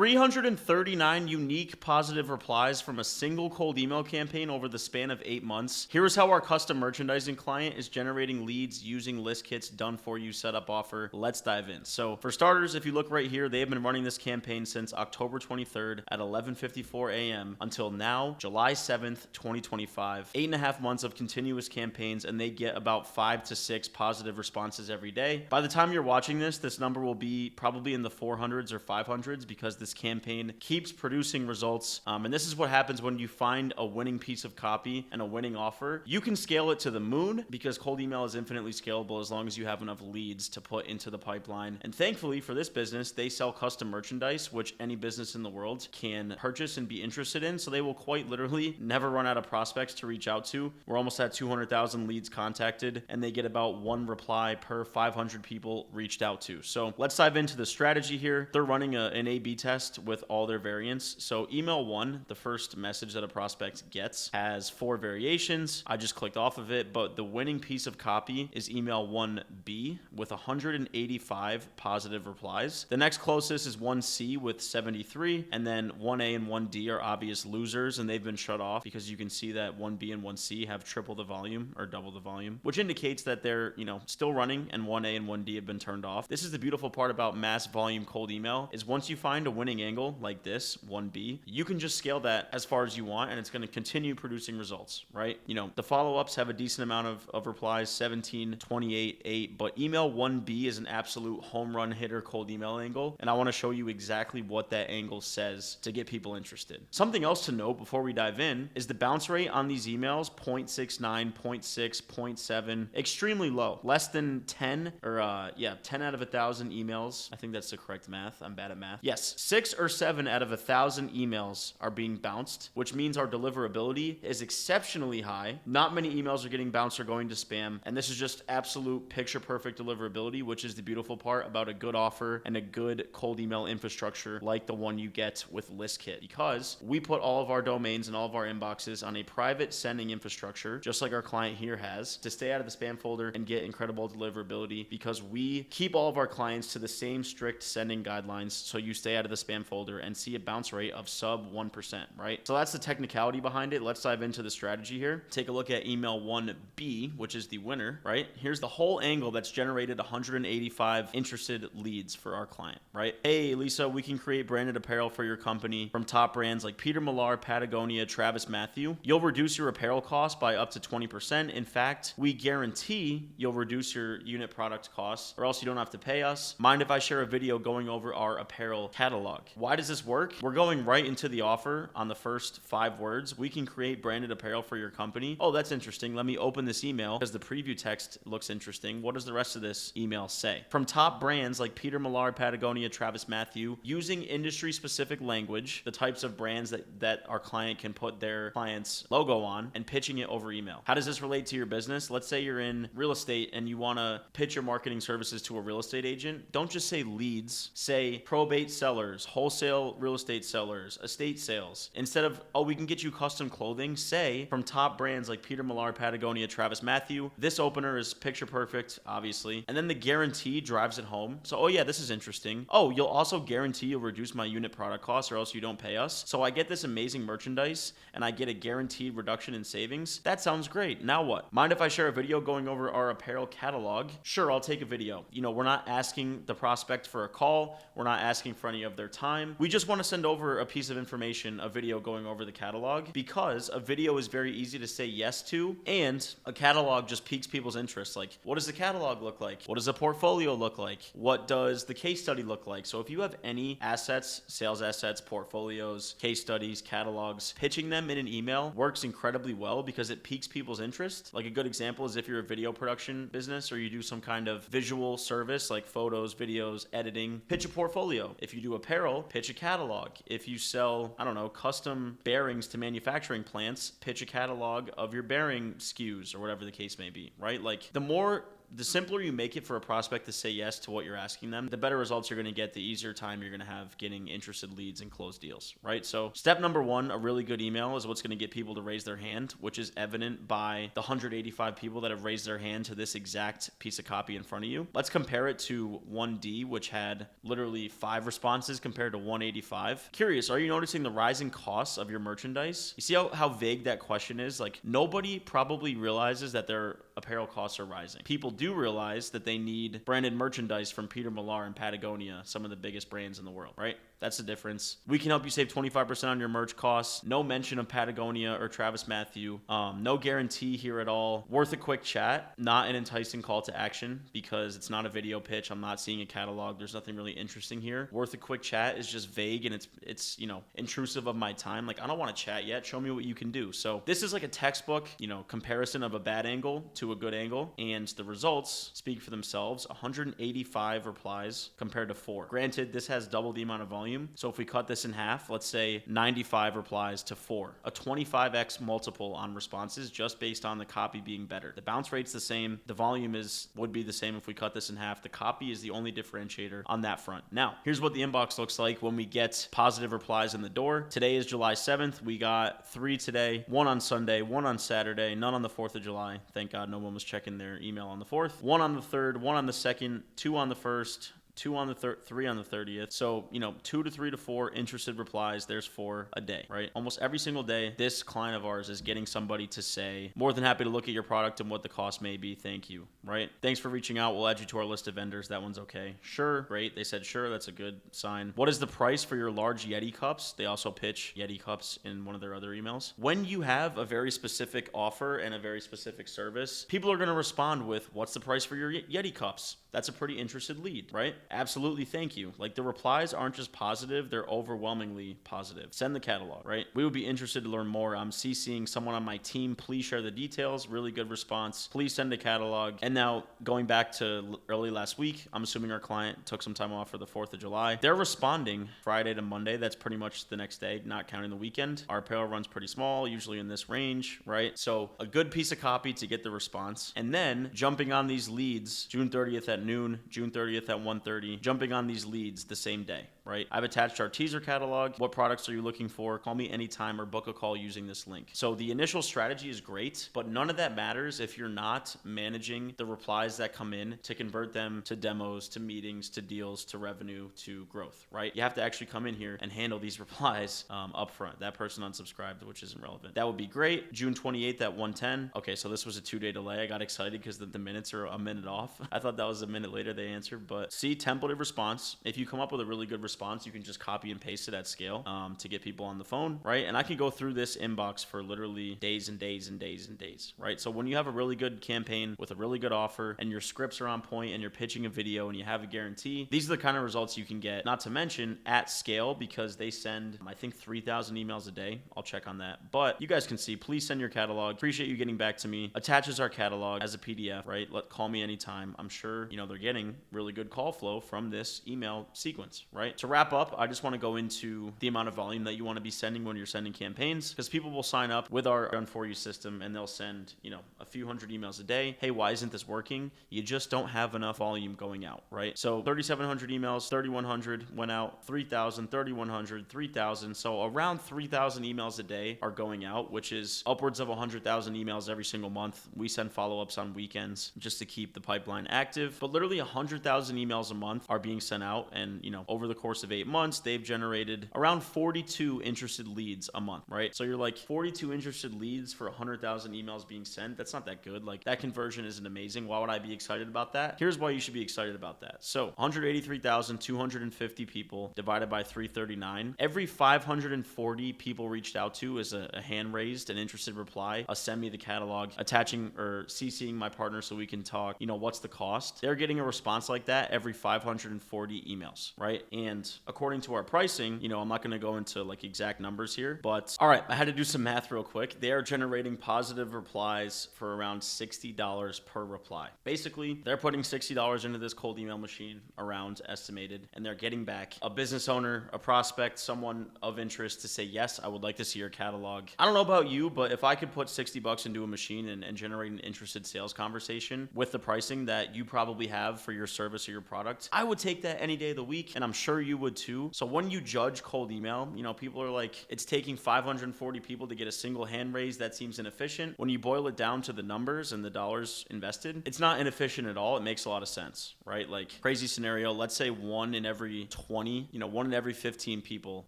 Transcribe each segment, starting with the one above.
339 unique positive replies from a single cold email campaign over the span of 8 months. Here is how our custom merchandising client is generating leads using list kits done for you setup offer. Let's dive in. So for starters, if you look right here, they have been running this campaign since October 23rd at 11:54 a.m. until now, July 7th, 2025. 8.5 months of continuous campaigns, and they get about 5 to 6 positive responses every day. By the time you're watching this number will be probably in the 400s or 500s because this campaign keeps producing results. And this is what happens when you find a winning piece of copy and a winning offer. You can scale it to the moon because cold email is infinitely scalable as long as you have enough leads to put into the pipeline. And thankfully for this business, they sell custom merchandise, which any business in the world can purchase and be interested in. So they will quite literally never run out of prospects to reach out to. We're almost at 200,000 leads contacted, and they get about 1 reply per 500 people reached out to. So let's dive into the strategy here. They're running an A/B test with all their variants. So email 1, the first message that a prospect gets, has 4 variations. I just clicked off of it, but the winning piece of copy is email 1B with 185 positive replies. The next closest is 1C with 73, and then 1A and 1D are obvious losers, and they've been shut off because you can see that 1B and 1C have triple the volume or double the volume, which indicates that they're, still running, and 1A and 1D have been turned off. This is the beautiful part about mass volume cold email is once you find a winning angle like this, 1B, you can just scale that as far as you want, and it's going to continue producing results, right? The follow-ups have a decent amount of replies, 17, 28, 8, but email 1B is an absolute home run hitter cold email angle, and I want to show you exactly what that angle says to get people interested. Something else to note before we dive in is the bounce rate on these emails, 0.69, 0.6, 0.7, extremely low, less than 10 or 10 out of 1,000 emails. I think that's the correct math. I'm bad at math. Yes, 6 or 7 out of 1,000 emails are being bounced, which means our deliverability is exceptionally high. Not many emails are getting bounced or going to spam, and this is just absolute picture perfect deliverability, which is the beautiful part about a good offer and a good cold email infrastructure like the one you get with ListKit, because we put all of our domains and all of our inboxes on a private sending infrastructure, just like our client here has, to stay out of the spam folder and get incredible deliverability, because we keep all of our clients to the same strict sending guidelines so you stay out of the spam folder and see a bounce rate of sub 1%, right? So that's the technicality behind it. Let's dive into the strategy here. Take a look at email 1B, which is the winner, right? Here's the whole angle that's generated 185 interested leads for our client, right? Hey, Lisa, we can create branded apparel for your company from top brands like Peter Millar, Patagonia, Travis Matthew. You'll reduce your apparel cost by up to 20%. In fact, we guarantee you'll reduce your unit product costs, or else you don't have to pay us. Mind if I share a video going over our apparel catalog? Why does this work? We're going right into the offer on the first 5 words. We can create branded apparel for your company. Oh, that's interesting. Let me open this email because the preview text looks interesting. What does the rest of this email say? From top brands like Peter Millar, Patagonia, Travis Matthew, using industry-specific language, the types of brands that our client can put their client's logo on, and pitching it over email. How does this relate to your business? Let's say you're in real estate and you want to pitch your marketing services to a real estate agent. Don't just say leads. Say probate sellers, wholesale real estate sellers, estate sales. Instead of, oh, we can get you custom clothing, say from top brands like Peter Millar, Patagonia, Travis Matthew. This opener is picture perfect, obviously. And then the guarantee drives it home. So, oh yeah, this is interesting. Oh, you'll also guarantee you'll reduce my unit product costs or else you don't pay us. So I get this amazing merchandise and I get a guaranteed reduction in savings. That sounds great. Now what? Mind if I share a video going over our apparel catalog? Sure, I'll take a video. We're not asking the prospect for a call. We're not asking for any of their time. We just want to send over a piece of information, a video going over the catalog, because a video is very easy to say yes to, and a catalog just piques people's interest. Like, what does the catalog look like? What does a portfolio look like? What does the case study look like? So if you have any assets, sales assets, portfolios, case studies, catalogs, pitching them in an email works incredibly well because it piques people's interest. Like a good example is if you're a video production business or you do some kind of visual service like photos, videos, editing, pitch a portfolio. If you do apparel, pitch a catalog. If you sell, custom bearings to manufacturing plants, pitch a catalog of your bearing SKUs or whatever the case may be, right? Like the more the simpler you make it for a prospect to say yes to what you're asking them, the better results you're going to get, the easier time you're going to have getting interested leads and closed deals, right? So step number one, a really good email is what's going to get people to raise their hand, which is evident by the 185 people that have raised their hand to this exact piece of copy in front of you. Let's compare it to 1D, which had literally 5 responses compared to 185. Curious, are you noticing the rising costs of your merchandise? You see how vague that question is? Like, nobody probably realizes that their apparel costs are rising. People do realize that they need branded merchandise from Peter Millar and Patagonia, some of the biggest brands in the world, right? That's the difference. We can help you save 25% on your merch costs. No mention of Patagonia or Travis Matthew. No guarantee here at all. Worth a quick chat. Not an enticing call to action because it's not a video pitch. I'm not seeing a catalog. There's nothing really interesting here. Worth a quick chat is just vague and it's intrusive of my time. Like, I don't want to chat yet. Show me what you can do. So this is like a textbook, comparison of a bad angle to a good angle. And the results speak for themselves. 185 replies compared to 4. Granted, this has double the amount of volume. So if we cut this in half, let's say 95 replies to 4, a 25x multiple on responses just based on the copy being better. The bounce rate's the same. The volume would be the same if we cut this in half. The copy is the only differentiator on that front. Now, here's what the inbox looks like when we get positive replies in the door. Today is July 7th. We got 3 today, 1 on Sunday, 1 on Saturday, none on the 4th of July. Thank God no one was checking their email on the 4th. 1 on the 3rd, 1 on the 2nd, 2 on the 1st, 2 on the 3 on the 30th. So, 2 to 3 to 4 interested replies. There's 4 a day, right? Almost every single day, this client of ours is getting somebody to say, more than happy to look at your product and what the cost may be. Thank you, right? Thanks for reaching out. We'll add you to our list of vendors. That one's okay. Sure. Great. They said, sure. That's a good sign. What is the price for your large Yeti cups? They also pitch Yeti cups in one of their other emails. When you have a very specific offer and a very specific service, people are going to respond with, what's the price for your Yeti cups? That's a pretty interested lead, right? Absolutely, thank you. Like, the replies aren't just positive, they're overwhelmingly positive. Send the catalog, right? We would be interested to learn more. I'm CCing someone on my team. Please share the details. Really good response. Please send a catalog. And now, going back to early last week, I'm assuming our client took some time off for the 4th of July. They're responding Friday to Monday. That's pretty much the next day, not counting the weekend. Our apparel runs pretty small, usually in this range, right? So a good piece of copy to get the response. And then jumping on these leads June 30th at noon, June 30th at 1:30, jumping on these leads the same day, right? I've attached our teaser catalog. What products are you looking for? Call me anytime or book a call using this link. So the initial strategy is great, but none of that matters if you're not managing the replies that come in to convert them to demos, to meetings, to deals, to revenue, to growth, right? You have to actually come in here and handle these replies up front. That person unsubscribed, which isn't relevant. That would be great. June 28th at 1:10. Okay, so this was a 2-day delay. I got excited because the minutes are a minute off. I thought that was a minute later they answered, but see, templated response. If you come up with a really good response, you can just copy and paste it at scale to get people on the phone, right? And I can go through this inbox for literally days and days and days and days, right? So when you have a really good campaign with a really good offer and your scripts are on point and you're pitching a video and you have a guarantee, these are the kind of results you can get, not to mention at scale, because they send, I think, 3,000 emails a day. I'll check on that. But you guys can see, please send your catalog. Appreciate you getting back to me. Attaches our catalog as a PDF, right? Call me anytime. I'm sure, they're getting really good call flow from this email sequence, right? To wrap up, I just want to go into the amount of volume that you want to be sending when you're sending campaigns, because people will sign up with our Done For You system and they'll send, a few hundred emails a day. Hey, why isn't this working? You just don't have enough volume going out, right? So 3,700 emails, 3,100 went out, 3,000, 3,100, 3,000. So around 3,000 emails a day are going out, which is upwards of 100,000 emails every single month. We send follow-ups on weekends just to keep the pipeline active, but literally 100,000 emails a month are being sent out. And, over the course of 8 months, they've generated around 42 interested leads a month, right? So you're like 42 interested leads for 100,000 emails being sent. That's not that good. Like, that conversion isn't amazing. Why would I be excited about that? Here's why you should be excited about that. So 183,250 people divided by 339. Every 540 people reached out to is a hand raised, an interested reply, a send me the catalog, attaching or CCing my partner so we can talk, what's the cost? They're getting a response like that every 540 emails, right? And And according to our pricing, I'm not going to go into like exact numbers here, but all right, I had to do some math real quick. They are generating positive replies for around $60 per reply. Basically, they're putting $60 into this cold email machine, around estimated, and they're getting back a business owner, a prospect, someone of interest to say, yes, I would like to see your catalog. I don't know about you, but if I could put $60 into a machine and generate an interested sales conversation with the pricing that you probably have for your service or your product, I would take that any day of the week, and I'm sure you would too. So when you judge cold email, people are like, it's taking 540 people to get a single hand raise. That seems inefficient. When you boil it down to the numbers and the dollars invested, it's not inefficient at all. It makes a lot of sense, right? Like, crazy scenario, let's say 1 in every 20, 1 in every 15 people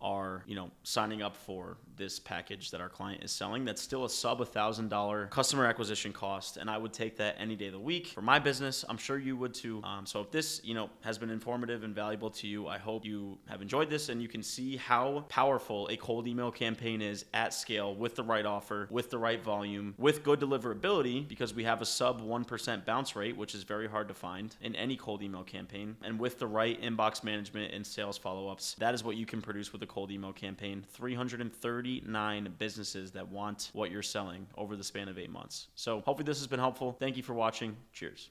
are, signing up for this package that our client is selling. That's still a sub $1,000 customer acquisition cost, and I would take that any day of the week for my business. I'm sure you would too. So if this, has been informative and valuable to you, I hope you have enjoyed this and you can see how powerful a cold email campaign is at scale with the right offer, with the right volume, with good deliverability, because we have a sub 1% bounce rate, which is very hard to find in any cold email campaign, and with the right inbox management and sales follow-ups. That is what you can produce with a cold email campaign. 339 businesses that want what you're selling over the span of 8 months. So hopefully this has been helpful. Thank you for watching. Cheers.